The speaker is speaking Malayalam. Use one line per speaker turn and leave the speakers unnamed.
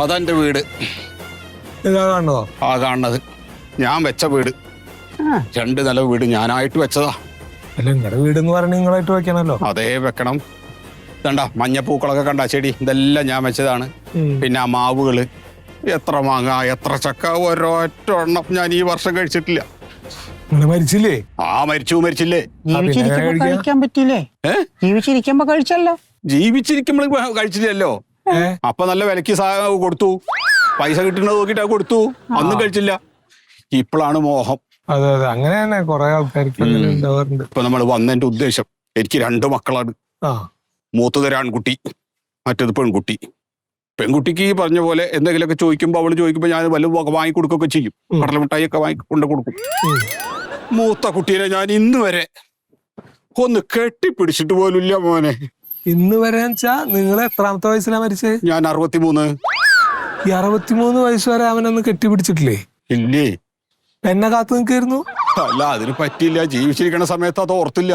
അതെന്റെ വീട്.
ഇതാ കാണുന്നോ?
ആ കാണുന്നത് ഞാൻ വെച്ച വീട്. 2 നില വീട് ഞാനായിട്ട് വെച്ചതാ.
അല്ല, നിങ്ങളുടെ വീടെന്ന് പറഞ്ഞ നിങ്ങളായിട്ട് വെക്കണല്ലോ.
അതേ വെക്കണം. കണ്ട മഞ്ഞപ്പൂക്കളൊക്കെ കണ്ട ചെടി, ഇതെല്ലാം ഞാൻ വെച്ചതാണ്. പിന്നെ ആ മാവുകള്, എത്ര മാങ്ങ എത്ര ചക്ക, ഒരൊറ്റ എണ്ണം ഞാൻ ഈ വർഷം കഴിച്ചിട്ടില്ല.
നിങ്ങൾ മരിച്ചില്ലേ?
മരിച്ചില്ലേ?
കഴിക്കാൻ പറ്റില്ലേ? ജീവിച്ചിരിക്കുമ്പോ കഴിച്ചല്ലോ.
ജീവിച്ചിരിക്കുമ്പോൾ കഴിച്ചില്ലല്ലോ. അപ്പൊ നല്ല വിലക്ക് കൊടുത്തു, പൈസ കിട്ടുന്നത് നോക്കിട്ട് കൊടുത്തു, അന്നും കഴിച്ചില്ല. ഇപ്പോഴാണ് മോഹം.
അതെ അതെ, അങ്ങനെ തന്നെ കുറെ ആൾക്കാർക്ക് ഉണ്ടാവാറുണ്ട്.
ഇപ്പൊ നമ്മൾ വന്നതിന്റെ ഉദ്ദേശം, എനിക്ക് 2 മക്കളാണ്. മൂത്തതൊരു ആൺകുട്ടി, മറ്റേത് പെൺകുട്ടി. പെൺകുട്ടിക്ക് ഈ പറഞ്ഞ പോലെ എന്തെങ്കിലുമൊക്കെ ചോദിക്കുമ്പോൾ അവള് ചോദിക്കുമ്പോൾ ഞാൻ വല്ല വാങ്ങിക്കൊടുക്കുകയൊക്കെ ചെയ്യും. കടലമിഠായിയൊക്കെ കൊണ്ട് കൊടുക്കും. മൂത്ത കുട്ടീനെ ഞാൻ ഇന്ന് വരെ ഒന്ന് കെട്ടിപ്പിടിച്ചിട്ട് പോലുമില്ല മോനെ.
ഇന്ന് വരെ നിങ്ങൾ എത്രാമത്തെ വയസ്സിലാണ് മരിച്ചത്?
ഞാൻ 63.
ഈ 63 വയസ്സ് വരെ അവനൊന്ന് കെട്ടിപ്പിടിച്ചിട്ടില്ലേ?
ഇല്ലേ.
എന്നെ കാത്തു നിൽക്കായിരുന്നു.
അല്ല, അതിന് പറ്റിയില്ല. ജീവിച്ചിരിക്കണ സമയത്ത് അത് ഓർത്തില്ല.